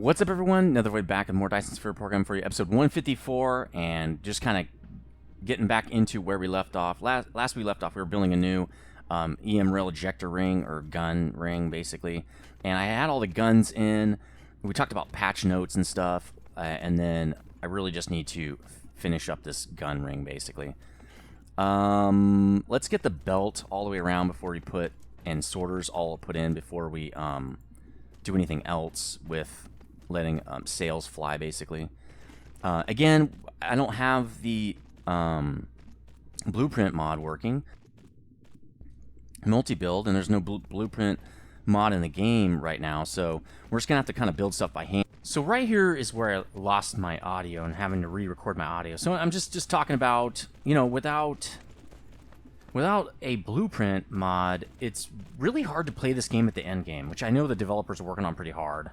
What's up, everyone? Another way back with more Dyson Sphere Program for you, episode 154, and just kind of getting back into where we left off. Last we left off, we were building a new EM rail ejector ring, or gun ring, basically. And I had all the guns in. We talked about patch notes and stuff, and then I really just need to finish up this gun ring, basically. Let's get the belt all the way around before we put, and sorters all put in before we do anything else with letting sails fly, basically. Again, I don't have the blueprint mod working. Multi-build, and there's no blueprint mod in the game right now, so we're just gonna have to kind of build stuff by hand. So right here is where I lost my audio and having to re-record my audio. So I'm just talking about, you know, without a blueprint mod, it's really hard to play this game at the end game, which I know the developers are working on pretty hard.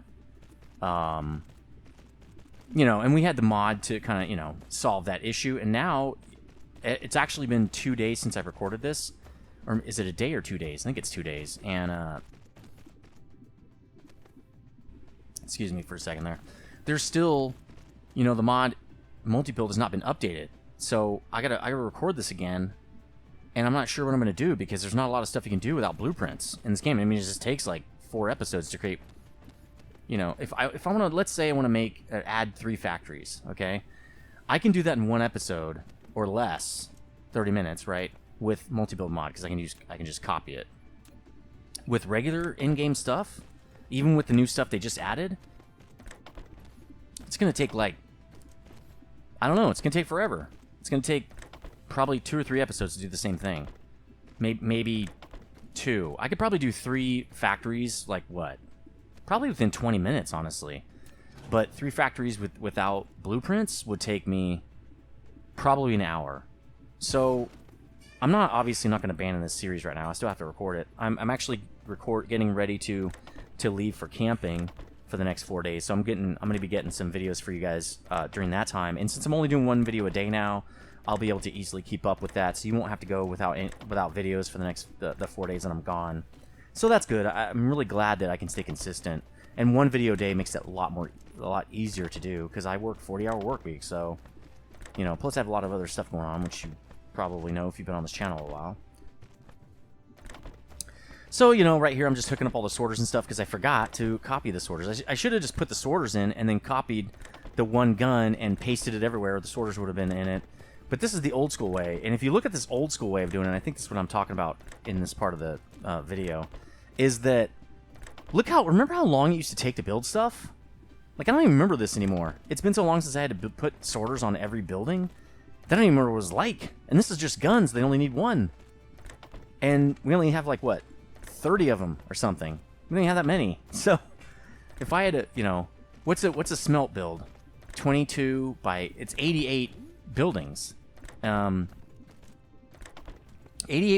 You know, and we had the mod to kind of, you know, solve that issue, and now it's actually been 2 days since I've recorded this. Or is it a day or 2 days? I think it's 2 days. And, excuse me for a second there. There's still, you know, the mod multi-build has not been updated. So I gotta record this again. And I'm not sure what I'm going to do, because there's not a lot of stuff you can do without blueprints in this game. I mean, it just takes like 4 episodes to create, you know, if I want to, let's say I want to make, add 3 factories, okay? I can do that in 1 episode or less, 30 minutes, right? With multi-build mod, because I can just copy it. With regular in-game stuff, even with the new stuff they just added, it's going to take like, I don't know, it's going to take forever. It's going to take probably 2 or 3 episodes to do the same thing. Maybe 2. I could probably do 3 factories, like what? Probably within 20 minutes, honestly. But 3 factories without blueprints would take me probably an hour. So I'm obviously not going to abandon this series right now. I still have to record it. I'm actually getting ready to leave for camping for the next 4 days. So I'm going to be getting some videos for you guys during that time. And since I'm only doing 1 video a day now, I'll be able to easily keep up with that. So you won't have to go without videos for the next the 4 days that I'm gone. So that's good. I'm really glad that I can stay consistent. And 1 video a day makes it a lot easier to do, because I work 40-hour work week. So, you know, plus I have a lot of other stuff going on, which you probably know if you've been on this channel a while. So, you know, right here I'm just hooking up all the sorters and stuff, because I forgot to copy the sorters. I should have just put the sorters in and then copied the 1 gun and pasted it everywhere. The sorters would have been in it. But this is the old school way, and if you look at this old school way of doing it, I think this is what I'm talking about in this part of the video, is that, remember how long it used to take to build stuff? Like, I don't even remember this anymore. It's been so long since I had to put sorters on every building that I don't even remember what it was like. And this is just guns. They only need 1. And we only have, like, what, 30 of them or something. We don't even have that many. So, if I had to, you know, what's a smelt build? 22 by, it's 88 buildings. 88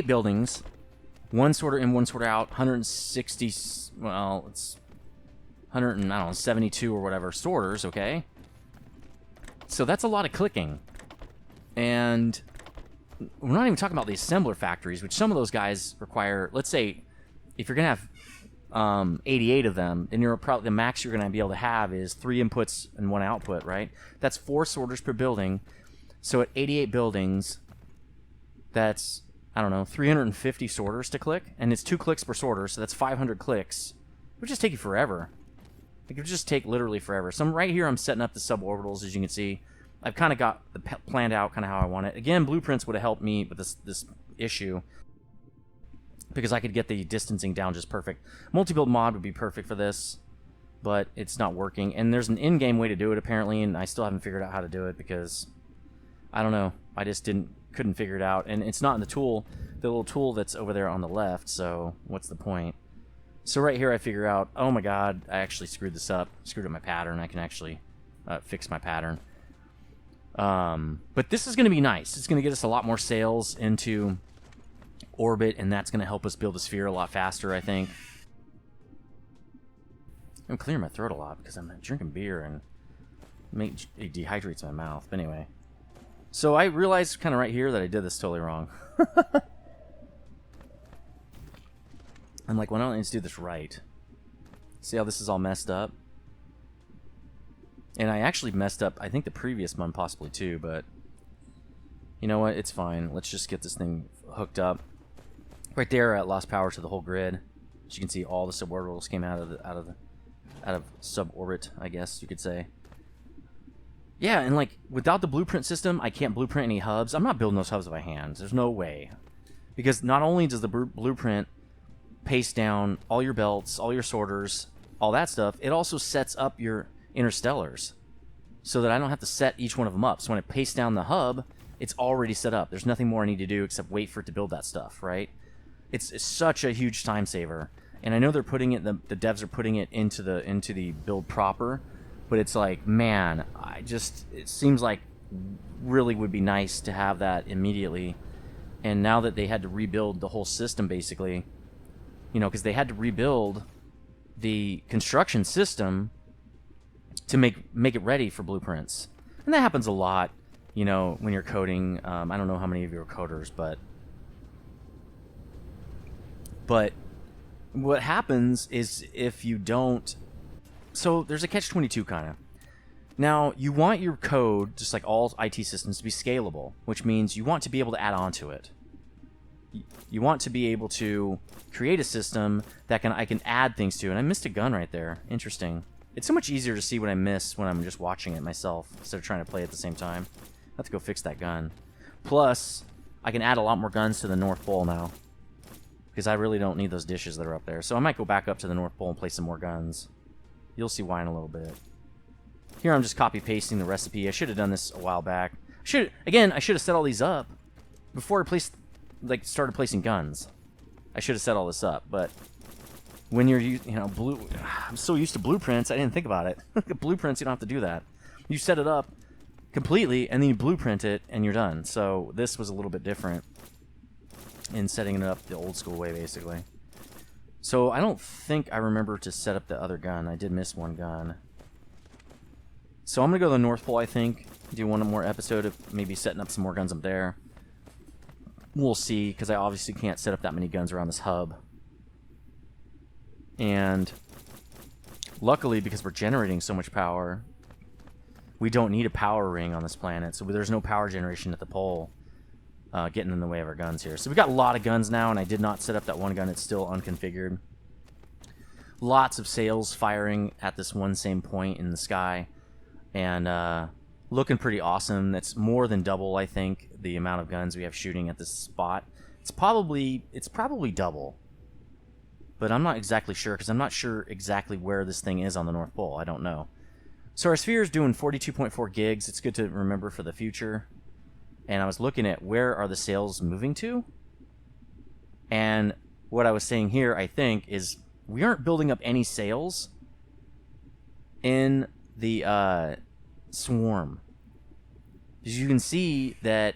buildings, 1 sorter in, 1 sorter out, 160, well, it's 172 or whatever sorters, okay? So that's a lot of clicking. And we're not even talking about the assembler factories, which some of those guys require, let's say, if you're going to have 88 of them, then the max you're going to be able to have is 3 inputs and 1 output, right? That's 4 sorters per building. So at 88 buildings, that's, I don't know, 350 sorters to click. And it's 2 clicks per sorter, so that's 500 clicks. It would just take you forever. It would just take literally forever. So right here, I'm setting up the suborbitals, as you can see. I've kind of got planned out kind of how I want it. Again, blueprints would have helped me with this issue, because I could get the distancing down just perfect. Multi-build mod would be perfect for this, but it's not working. And there's an in-game way to do it, apparently, and I still haven't figured out how to do it, because I don't know. I just couldn't figure it out. And it's not in the little tool that's over there on the left, so what's the point? So right here I figure out, oh my god, I actually screwed this up. Screwed up my pattern. I can actually fix my pattern. But this is going to be nice. It's going to get us a lot more sails into orbit, and that's going to help us build a sphere a lot faster, I think. I'm clearing my throat a lot because I'm drinking beer, and it dehydrates my mouth. But anyway. So I realized kind of right here that I did this totally wrong. I'm like, why don't I just do this right? See how this is all messed up? And I actually messed up, I think, the previous one possibly too, but you know what? It's fine. Let's just get this thing hooked up. Right there, I lost power to the whole grid. As you can see, all the suborbitals came out of suborbit, I guess you could say. Yeah, and like without the blueprint system, I can't blueprint any hubs. I'm not building those hubs by hand. There's no way. Because not only does the blueprint paste down all your belts, all your sorters, all that stuff, it also sets up your interstellars so that I don't have to set each one of them up. So when it pastes down the hub, it's already set up. There's nothing more I need to do except wait for it to build that stuff, right? It's such a huge time saver. And I know they're putting it, the devs are putting it into the build proper, but it's like, man, it seems like really would be nice to have that immediately. And now that they had to rebuild the whole system, basically, you know, because they had to rebuild the construction system to make it ready for blueprints. And that happens a lot, you know, when you're coding. I don't know how many of you are coders, but what happens is if you don't... So there's a catch-22 kind of. Now, you want your code, just like all IT systems, to be scalable, which means you want to be able to add on to it. You want to be able to create a system that I can add things to. And I missed a gun right there. Interesting. It's so much easier to see what I miss when I'm just watching it myself instead of trying to play at the same time. I have to go fix that gun. Plus, I can add a lot more guns to the North Pole now, because I really don't need those dishes that are up there. So I might go back up to the North Pole and place some more guns. You'll see why in a little bit. Here I'm just copy-pasting the recipe. I should have done this a while back. I should have set all these up before I started placing guns. I should have set all this up, but when you're, I'm so used to blueprints, I didn't think about it. Blueprints, you don't have to do that. You set it up completely, and then you blueprint it, and you're done. So this was a little bit different in setting it up the old school way, basically. So I don't think I remember to set up the other gun. I did miss one gun. So I'm going to go to the North Pole, I think. Do one more episode of maybe setting up some more guns up there. We'll see, because I obviously can't set up that many guns around this hub. And luckily, because we're generating so much power, we don't need a power ring on this planet. So there's no power generation at the pole getting in the way of our guns here. So we got a lot of guns now, and I did not set up that one gun. It's still unconfigured. Lots of sails firing at this one same point in the sky. And looking pretty awesome. That's more than double, I think, the amount of guns we have shooting at this spot. It's probably double. But I'm not exactly sure, because I'm not sure exactly where this thing is on the North Pole. I don't know. So our sphere is doing 42.4 gigs. It's good to remember for the future. And I was looking at where are the sails moving to. And what I was saying here, I think, is we aren't building up any sails in the swarm. As you can see that,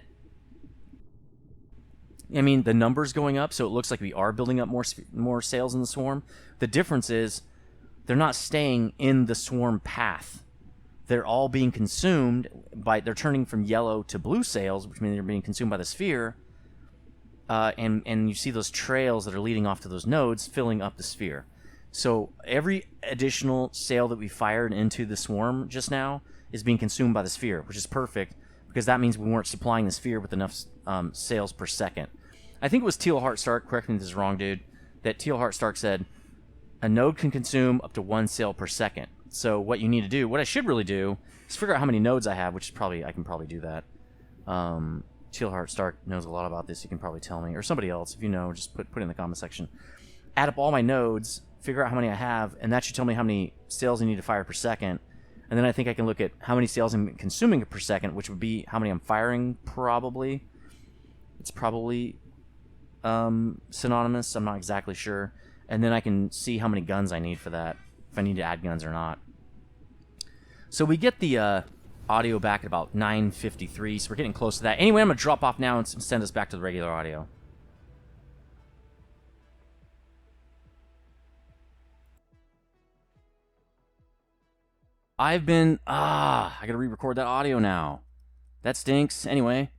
I mean, the number's going up, so it looks like we are building up more sails in the swarm. The difference is they're not staying in the swarm path. They're all being consumed they're turning from yellow to blue sails, which means they're being consumed by the sphere. And you see those trails that are leading off to those nodes filling up the sphere. So every additional sail that we fired into the swarm just now is being consumed by the sphere, which is perfect, because that means we weren't supplying the sphere with enough sails per second. I think it was Teal Heart Stark, correct me if this is wrong, dude, that Teal Heart Stark said a node can consume up to 1 sail per second. So what you need to do, what I should really do, is figure out how many nodes I have, which is I can probably do that. Teal Heart Stark knows a lot about this. You can probably tell me, or somebody else, if you know, just put it in the comment section. Add up all my nodes, figure out how many I have, and that should tell me how many sails I need to fire per second. And then I think I can look at how many sails I'm consuming per second, which would be how many I'm firing, probably. It's probably synonymous. I'm not exactly sure. And then I can see how many guns I need for that, if I need to add guns or not. So we get the audio back at about 9:53, so we're getting close to that. Anyway, I'm going to drop off now and send us back to the regular audio. I gotta re-record that audio now. That stinks. Anyway,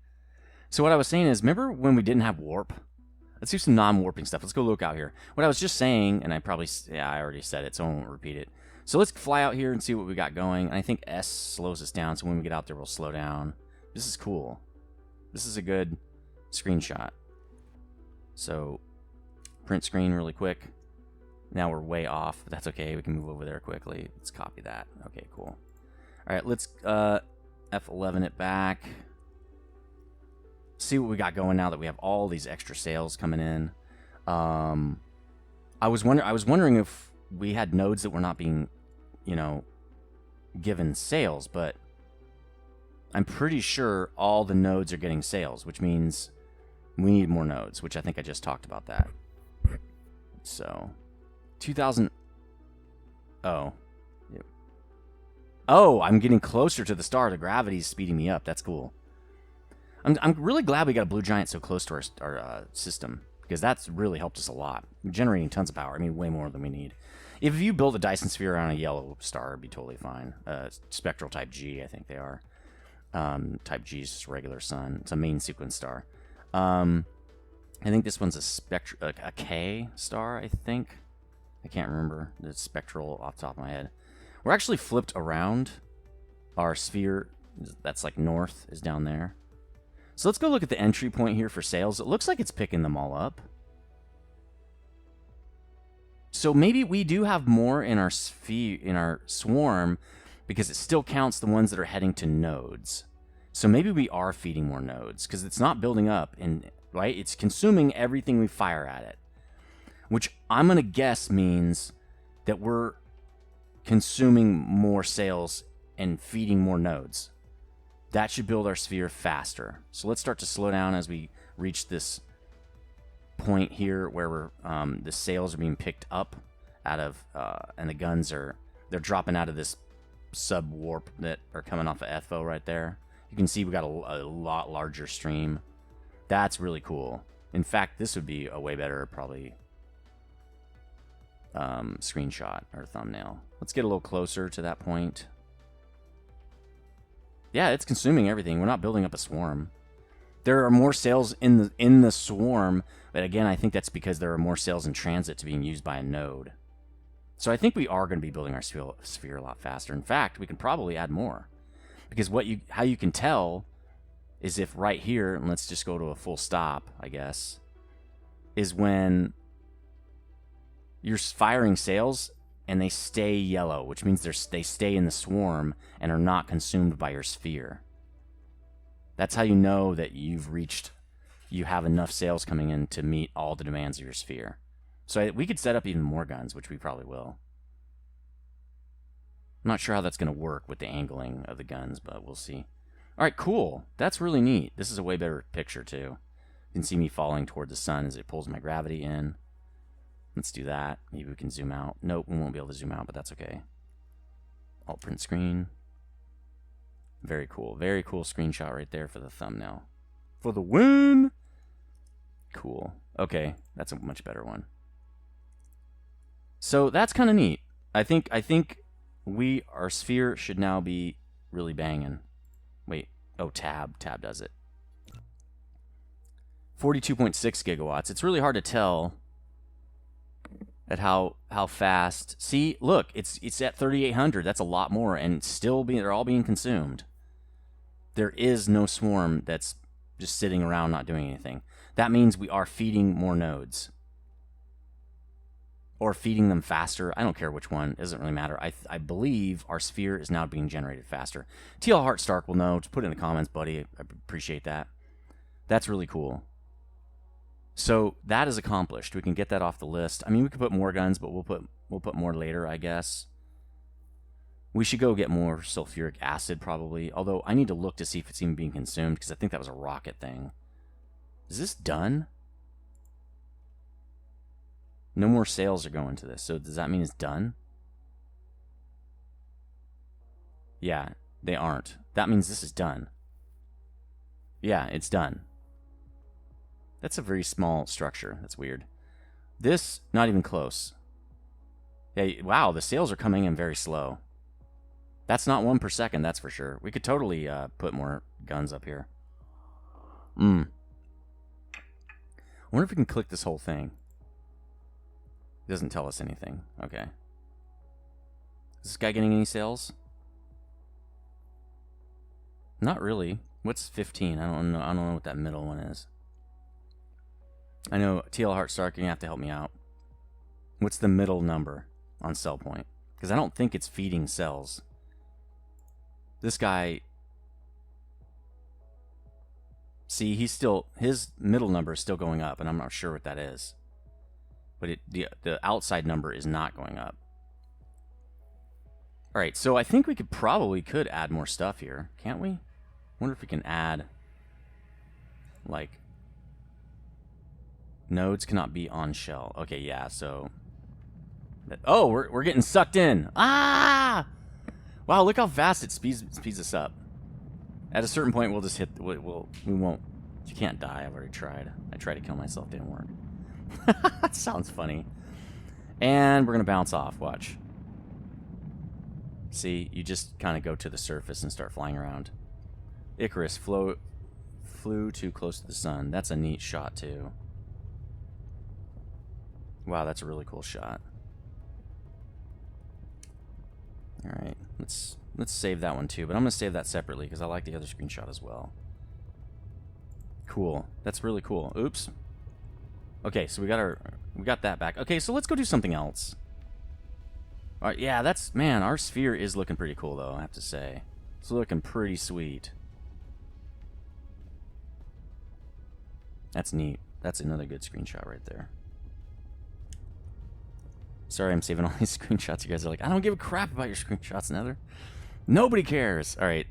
so what I was saying is, remember when we didn't have warp? Let's do some non-warping stuff. Let's go look out here. What I was just saying, and I already said it, so I won't repeat it. So let's fly out here and see what we got going. I think S slows us down, so when we get out there, we'll slow down. This is cool. This is a good screenshot. So print screen really quick. Now we're way off, but that's okay. We can move over there quickly. Let's copy that. Okay, cool. All right, let's F11 it back. See what we got going now that we have all these extra sails coming in. I was wondering if we had nodes that were not being, you know, given sails, but I'm pretty sure all the nodes are getting sails, which means we need more nodes, which I think I just talked about that. So 2000. Oh. Yep. Oh, I'm getting closer to the star. The gravity's speeding me up. That's cool. I'm really glad we got a blue giant so close to our system, because that's really helped us a lot. We're generating tons of power. I mean, way more than we need. If you build a Dyson Sphere on a yellow star, it'd be totally fine. Spectral type G, I think they are. Type G is just regular sun. It's a main sequence star. I think this one's a K star, I think. I can't remember the spectral off the top of my head. We're actually flipped around. Our sphere, that's like north, is down there. So let's go look at the entry point here for sails. It looks like it's picking them all up. So maybe we do have more in our sphere, in our swarm, because it still counts the ones that are heading to nodes. So maybe we are feeding more nodes, because it's not building up, right? It's consuming everything we fire at it, which I'm going to guess means that we're consuming more sails and feeding more nodes. That should build our sphere faster. So let's start to slow down as we reach this point here where we're the sails are being picked up out of and the guns they're dropping out of this sub warp that are coming off of ETHFO right there. You can see we got a lot larger stream. That's really cool. In fact, this would be a way better probably screenshot or thumbnail. Let's get a little closer to that point. Yeah, it's consuming everything. We're not building up a swarm. There are more sails in the swarm, but again, I think that's because there are more sails in transit to being used by a node. So I think we are going to be building our sphere a lot faster. In fact, we can probably add more. Because how you can tell is if right here, and let's just go to a full stop, I guess, is when you're firing sails and they stay yellow, which means they stay in the swarm and are not consumed by your sphere. That's how you know that you have enough sails coming in to meet all the demands of your sphere. So we could set up even more guns, which we probably will. I'm not sure how that's going to work with the angling of the guns, but we'll see. All right, cool. That's really neat. This is a way better picture, too. You can see me falling toward the sun as it pulls my gravity in. Let's do that. Maybe we can zoom out. Nope, we won't be able to zoom out, but that's okay. Alt print screen. Very cool. Very cool screenshot right there for the thumbnail. For the win! Cool. Okay, that's a much better one. So that's kind of neat. I think our sphere should now be really banging. Wait. Oh, tab does it. 42.6 gigawatts. It's really hard to tell at how fast. See, look, it's at 3,800. That's a lot more, and they're all being consumed. There is no swarm that's just sitting around not doing anything. That means we are feeding more nodes. Or feeding them faster. I don't care which one. It doesn't really matter. I believe our sphere is now being generated faster. TL Heart Stark will know. Just put it in the comments, buddy. I appreciate that. That's really cool. So that is accomplished. We can get that off the list. I mean, we could put more guns, but we'll put more later, I guess. We should go get more sulfuric acid, probably. Although, I need to look to see if it's even being consumed, because I think that was a rocket thing. Is this done? No more sales are going to this. So does that mean it's done? Yeah, they aren't. That means this is done. Yeah, it's done. That's a very small structure. That's weird. This, not even close. Yeah, wow, the sales are coming in very slow. That's not 1 per second, that's for sure. We could totally put more guns up here. I wonder if we can click this whole thing. It doesn't tell us anything. Okay. Is this guy getting any sales? Not really. What's 15? I don't know what that middle one is. I know TL Heartstark, you're gonna have to help me out. What's the middle number on sell point? Because I don't think it's feeding cells. This guy, see, his middle number is still going up, and I'm not sure what that is. But the outside number is not going up. All right, so I think we could add more stuff here, can't we? Wonder if we can add, like, nodes cannot be on shell. Okay, yeah, so oh, we're getting sucked in. Ah! Wow, look how fast it speeds us up. At a certain point, we'll just hit. We won't. You can't die. I've already tried. I tried to kill myself. Didn't work. That sounds funny. And we're gonna bounce off. Watch. See, you just kind of go to the surface and start flying around. Icarus flew too close to the sun. That's a neat shot too. Wow, that's a really cool shot. All right, let's save that one too, but I'm gonna save that separately because I like the other screenshot as well. Cool, that's really cool. Oops. Okay, so we got that back. Okay, so let's go do something else. All right, yeah, man, our sphere is looking pretty cool though, I have to say. It's looking pretty sweet. That's neat. That's another good screenshot right there. Sorry, I'm saving all these screenshots. You guys are like, I don't give a crap about your screenshots, Nether. Nobody cares. All right.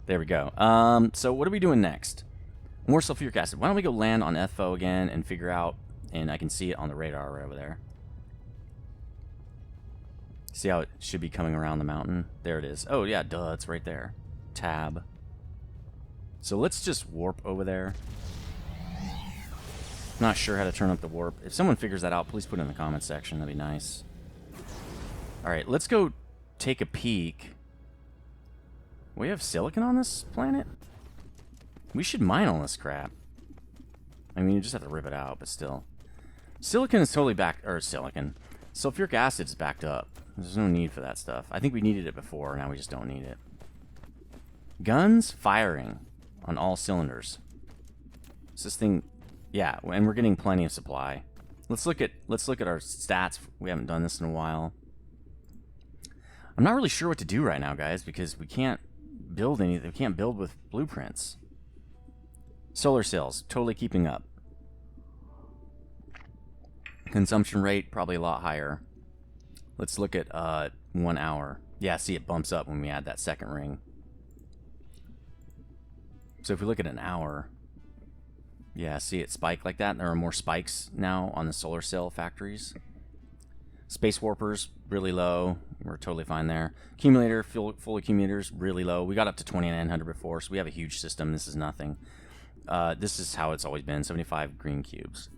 There we go. So what are we doing next? More sulfuric acid. Why don't we go land on FO again and figure out, and I can see it on the radar right over there. See how it should be coming around the mountain? There it is. Oh, yeah, duh. It's right there. Tab. So let's just warp over there. Not sure how to turn up the warp. If someone figures that out, please put it in the comments section. That'd be nice. Alright, let's go take a peek. We have silicon on this planet? We should mine all this crap. I mean, you just have to rip it out, but still. Silicon is totally back... Or silicon. Sulfuric acid is backed up. There's no need for that stuff. I think we needed it before, now we just don't need it. Guns firing on all cylinders. Is this thing... Yeah, and we're getting plenty of supply. Let's look at our stats. We haven't done this in a while. I'm not really sure what to do right now, guys, because we can't build anything. We can't build with blueprints. Solar cells, totally keeping up. Consumption rate, probably a lot higher. Let's look at 1 hour. Yeah, see, it bumps up when we add that second ring. So if we look at an hour... Yeah, see it spike like that? There are more spikes now on the solar cell factories. Space warpers, really low. We're totally fine there. Accumulator, full accumulators, really low. We got up to 2900 before, so we have a huge system. This is nothing. This is how it's always been, 75 green cubes.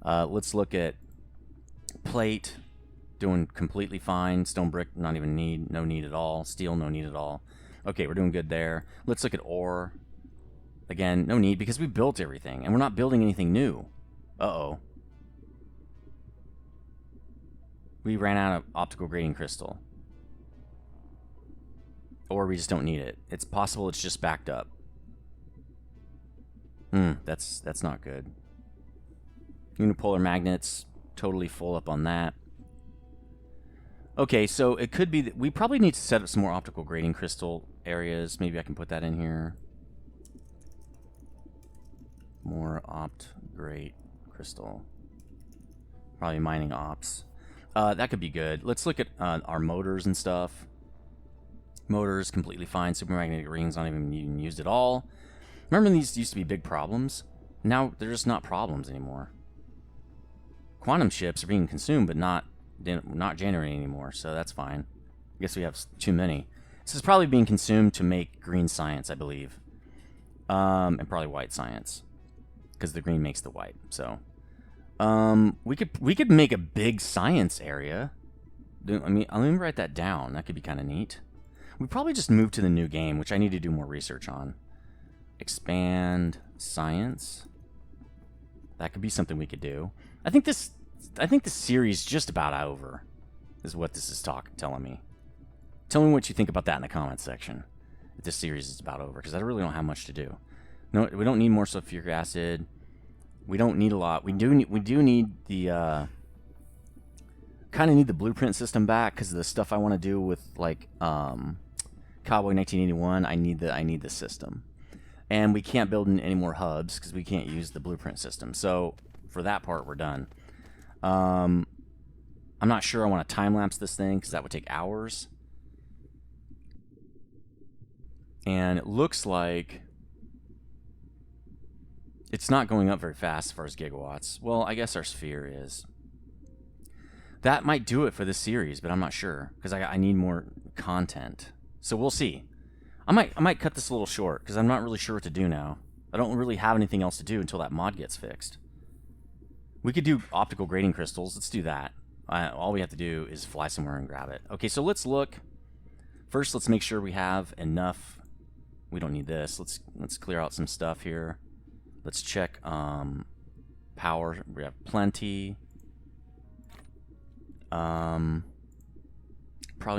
Let's look at plate, doing completely fine. Stone brick, not even need, no need at all. Steel, no need at all. Okay, we're doing good there. Let's look at ore. Again, no need, because we built everything, and we're not building anything new. Uh-oh. We ran out of optical grading crystal. Or we just don't need it. It's possible it's just backed up. That's not good. Unipolar magnets, totally full up on that. Okay, so it could be that we probably need to set up some more optical grading crystal areas. Maybe I can put that in here. More opt grade crystal. Probably mining ops. That could be good. Let's look at our motors and stuff. Motors completely fine. Supermagnetic rings not even being used at all. Remember these used to be big problems? Now they're just not problems anymore. Quantum ships are being consumed, but not generating anymore, so that's fine. I guess we have too many. This is probably being consumed to make green science, I believe, and probably white science, because the green makes the white. So, we could make a big science area. I mean, let me write that down. That could be kind of neat. We probably just moved to the new game, which I need to do more research on. Expand science. That could be something we could do. I think the series is just about over, is what this is telling me. Tell me what you think about that in the comments section. If this series is about over, because I really don't have much to do. No, we don't need more sulfuric acid. We don't need a lot. We do need the kind of need the blueprint system back, because the stuff I want to do with like Cowboy 1981, I need the system. And we can't build any more hubs because we can't use the blueprint system. So for that part, we're done. I'm not sure I want to time lapse this thing because that would take hours. And it looks like it's not going up very fast as far as gigawatts. Well, I guess our sphere is. That might do it for this series, but I'm not sure because I need more content. So we'll see. I might cut this a little short because I'm not really sure what to do now. I don't really have anything else to do until that mod gets fixed. We could do optical grading crystals. Let's do that. All we have to do is fly somewhere and grab it. Okay, so let's look. First, let's make sure we have enough. We don't need this. Let's clear out some stuff here. Let's check power. We have plenty. Probably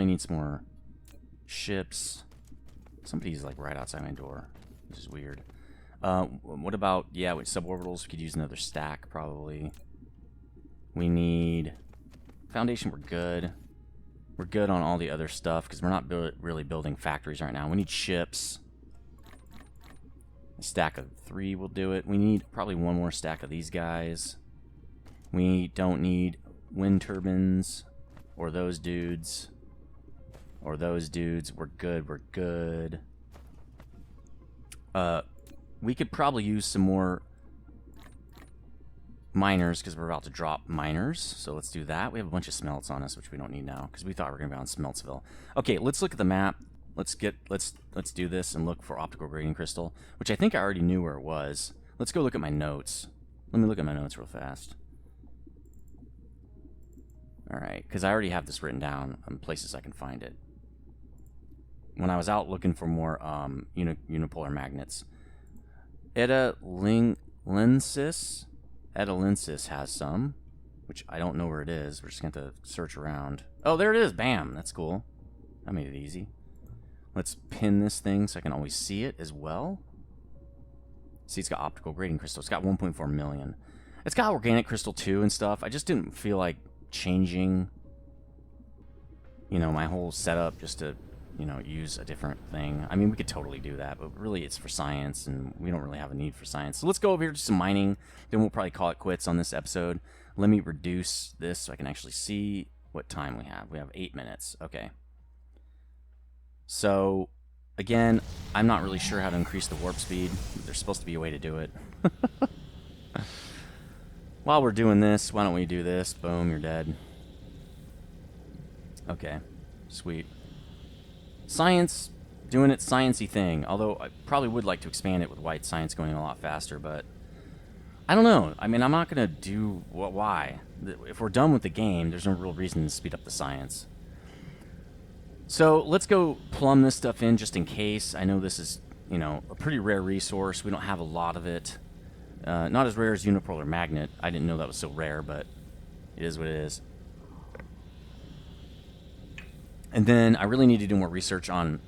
need some more ships. Somebody's like right outside my door, which is weird. What about, yeah, with suborbitals? We could use another stack probably. We need foundation. We're good. We're good on all the other stuff because we're not really building factories right now. We need ships. A stack of 3 will do it. We need probably one more stack of these guys. We don't need wind turbines or those dudes. Or those dudes. We're good. We're good. We could probably use some more miners because we're about to drop miners. So let's do that. We have a bunch of smelts on us, which we don't need now because we thought we were going to be on Smeltsville. Okay, let's look at the map. Let's do this and look for optical grading crystal, which I think I already knew where it was. Let's go look at my notes. Let me look at my notes real fast. All right, because I already have this written down on places I can find it. When I was out looking for more unipolar magnets, Edalensis has some, which I don't know where it is. We're just going to have to search around. Oh, there it is. Bam. That's cool. That made it easy. Let's pin this thing so I can always see it as well. See, it's got optical grading crystal. It's got 1.4 million. It's got organic crystal too and stuff. I just didn't feel like changing, my whole setup just to, use a different thing. I mean, we could totally do that, but really it's for science, and we don't really have a need for science. So let's go over here to some mining. Then we'll probably call it quits on this episode. Let me reduce this so I can actually see what time we have. We have 8 minutes. Okay. So, again, I'm not really sure how to increase the warp speed. There's supposed to be a way to do it. While we're doing this, why don't we do this? Boom, you're dead. Okay, sweet. Science, doing its sciencey thing. Although I probably would like to expand it with white science going a lot faster, but I don't know. I mean, I'm not going to do... why? If we're done with the game, there's no real reason to speed up the science. So let's go plumb this stuff in just in case. I know this is, a pretty rare resource. We don't have a lot of it. Not as rare as unipolar magnet. I didn't know that was so rare, but it is what it is. And then I really need to do more research on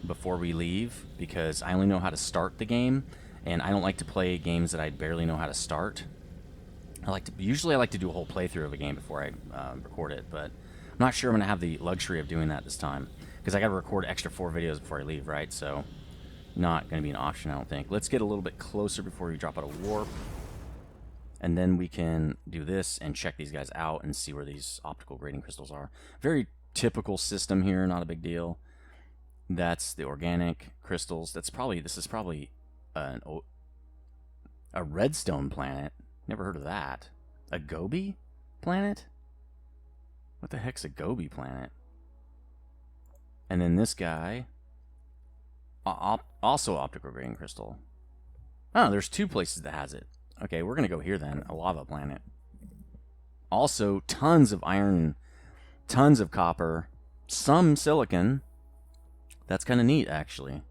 before we leave because I only know how to start the game, and I don't like to play games that I barely know how to start. Usually I like to do a whole playthrough of a game before I record it, but I'm not sure I'm going to have the luxury of doing that this time because I got to record extra 4 videos before I leave, right? So not going to be an option, I don't think. Let's get a little bit closer before we drop out of warp. And then we can do this and check these guys out and see where these optical grading crystals are. Very typical system here, not a big deal. That's the organic crystals. This is probably a redstone planet. Never heard of that. A Gobi planet? What the heck's a Gobi planet? And then this guy... also optical grading crystal. Oh, there's 2 places that has it. Okay, we're going to go here then. A lava planet. Also, tons of iron, tons of copper, some silicon. That's kind of neat, actually.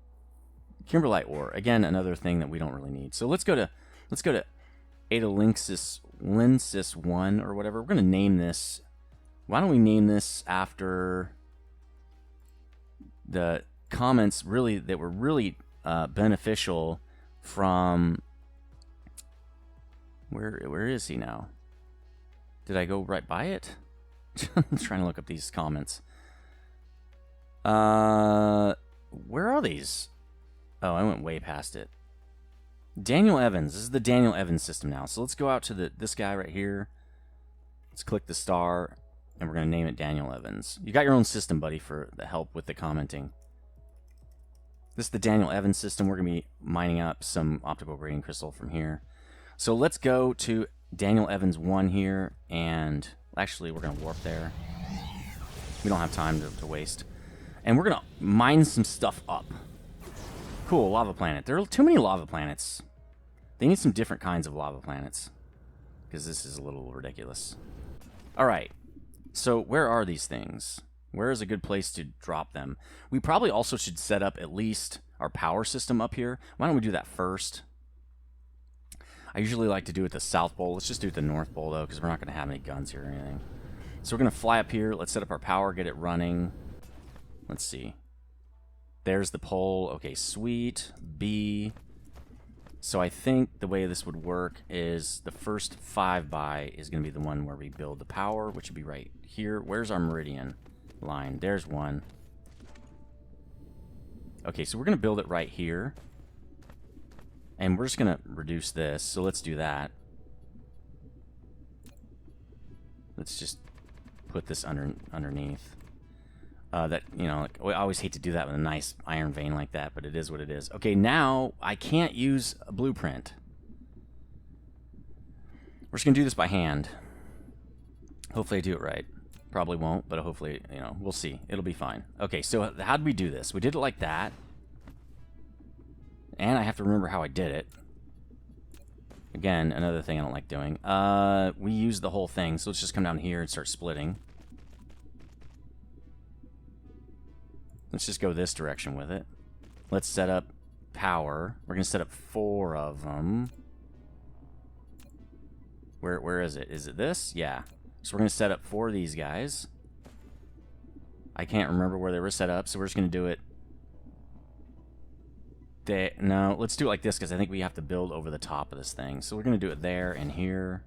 Kimberlite ore. Again, another thing that we don't really need. So let's go to Adalensis 1 or whatever. We're going to name this. Why don't we name this after... the comments really that were really beneficial from where is he now? Did I go right by it? I'm trying to look up these comments. Where are these? Oh, I went way past it. Daniel Evans. This is the Daniel Evans system now. So let's go out to this guy right here. Let's click the star, and we're going to name it Daniel Evans. You got your own system, buddy, for the help with the commenting. This is the Daniel Evans system. We're going to be mining up some optical grading crystal from here. So let's go to Daniel Evans 1 here, and actually we're going to warp there. We don't have time to waste. And we're going to mine some stuff up. Cool, lava planet. There are too many lava planets. They need some different kinds of lava planets, because this is a little ridiculous. Alright, so where are these things? Where is a good place to drop them? We probably also should set up at least our power system up here. Why don't we do that first? I usually like to do it the South Pole. Let's just do it the North Pole, though, because we're not going to have any guns here or anything. So we're going to fly up here. Let's set up our power, get it running. Let's see. There's the pole. Okay, sweet. B. So I think the way this would work is the first 5 by is going to be the one where we build the power, which would be right here. Where's our meridian line? There's one. Okay, so we're going to build it right here. And we're just going to reduce this. So let's do that. Let's just put this underneath. That, you know, like, I always hate to do that with a nice iron vein like that, but it is what it is. Okay, now I can't use a blueprint. We're just going to do this by hand. Hopefully I do it right. Probably won't, but hopefully, you know, we'll see. It'll be fine. Okay, so how did we do this? We did it like that. And I have to remember how I did it. Again, another thing I don't like doing. We used the whole thing, so let's just come down here and start splitting. Let's just go this direction with it. Let's set up power. We're going to set up 4 of them. Where is it? Is it this? Yeah. So we're going to set up 4 of these guys. I can't remember where they were set up, so we're just going to do it. No, let's do it like this, because I think we have to build over the top of this thing. So we're going to do it there and here.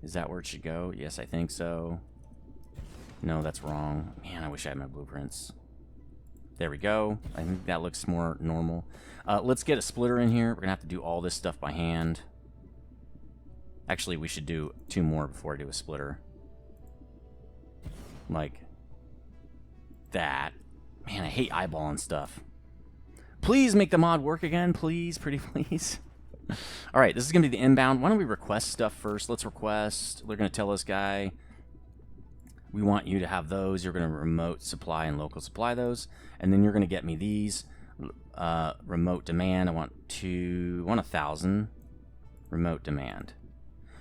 Is that where it should go? Yes, I think so. No, that's wrong. Man, I wish I had my blueprints. There we go. I think that looks more normal. Let's get a splitter in here. We're going to have to do all this stuff by hand. Actually, we should do 2 more before I do a splitter. Like that. Man, I hate eyeballing stuff. Please make the mod work again, please. Pretty please. Alright, this is going to be the inbound. Why don't we request stuff first? Let's request. They're going to tell this guy, we want you to have those. You're going to remote supply and local supply those. And then you're going to get me these. Remote demand. I want 1,000 remote demand.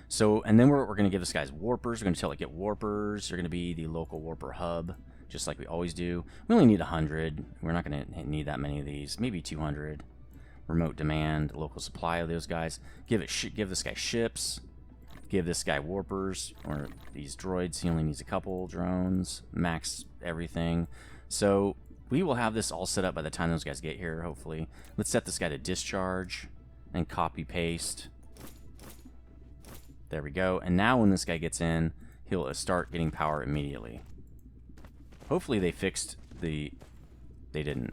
So, and then we're going to give this guy's warpers. We're going to tell it get warpers. You're going to be the local warper hub, just like we always do. We only need 100. We're not going to need that many of these. Maybe 200. Remote demand, local supply of those guys. Give this guy ships. Give this guy warpers, or these droids. He only needs a couple drones. Max everything. So we will have this all set up by the time those guys get here, hopefully. Let's set this guy to discharge and copy paste. There we go. And now when this guy gets in, he'll start getting power immediately. Hopefully they fixed the... They didn't.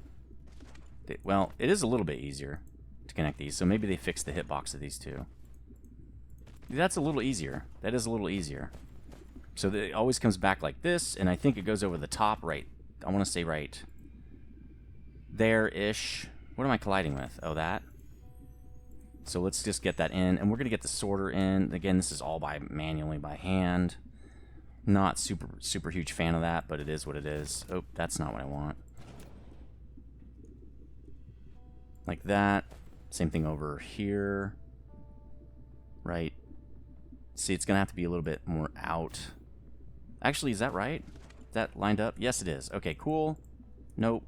Well, it is a little bit easier to connect these, so maybe they fixed the hitbox of these two. That's a little easier. That is a little easier. So it always comes back like this, and I think it goes over the top right. I want to say right there-ish. What am I colliding with? Oh, that. So let's just get that in, and we're going to get the sorter in. Again, this is all manually by hand. Not super huge fan of that, but it is what it is. Oh, that's not what I want. Like that. Same thing over here. Right. See, it's going to have to be a little bit more out. Actually, is that right? Is that lined up? Yes, it is. Okay, cool. Nope.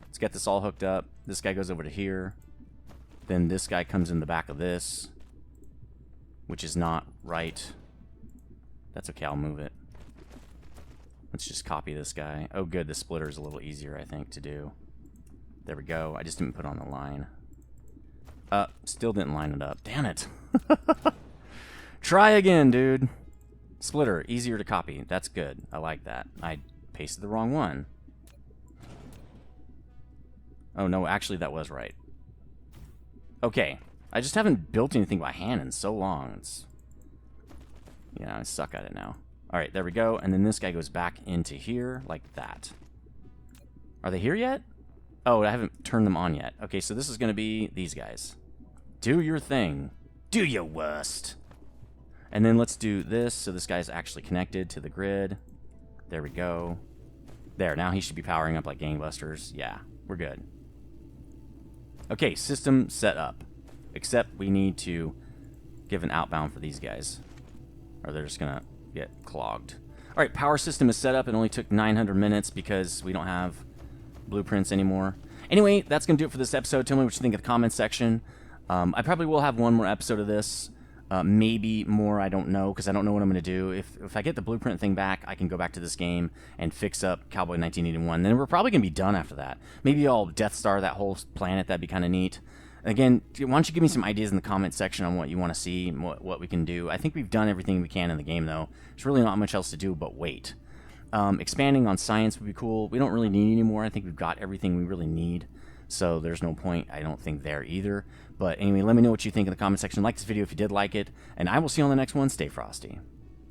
Let's get this all hooked up. This guy goes over to here. Then this guy comes in the back of this, which is not right. That's okay, I'll move it. Let's just copy this guy. Oh, good. The splitter is a little easier, I think, to do. There we go. I just didn't put on the line. Still didn't line it up. Damn it. Try again, dude. Splitter, easier to copy. That's good. I like that. I pasted the wrong one. Oh, no, actually, that was right. Okay. I just haven't built anything by hand in so long. It's... Yeah, I suck at it now. Alright, there we go. And then this guy goes back into here like that. Are they here yet? Oh, I haven't turned them on yet. Okay, so this is going to be these guys. Do your thing. Do your worst. And then let's do this so this guy's actually connected to the grid. There we go. There, now he should be powering up like gangbusters. Yeah, we're good. Okay, system set up. Except we need to give an outbound for these guys. Or they're just going to get clogged. Alright, power system is set up. It only took 900 minutes because we don't have blueprints anymore. Anyway, that's going to do it for this episode. Tell me what you think in the comments section. I probably will have one more episode of this. Maybe more, I don't know, because I don't know what I'm going to do. If I get the blueprint thing back, I can go back to this game and fix up Cowboy 1981. Then we're probably going to be done after that. Maybe I'll Death Star that whole planet. That'd be kind of neat. Again, why don't you give me some ideas in the comment section on what you want to see and what we can do. I think we've done everything we can in the game, though. There's really not much else to do but wait. Expanding on science would be cool. We don't really need any more. I think we've got everything we really need. So there's no point, I don't think, there either. But anyway, let me know what you think in the comment section. Like this video if you did like it. And I will see you on the next one. Stay frosty.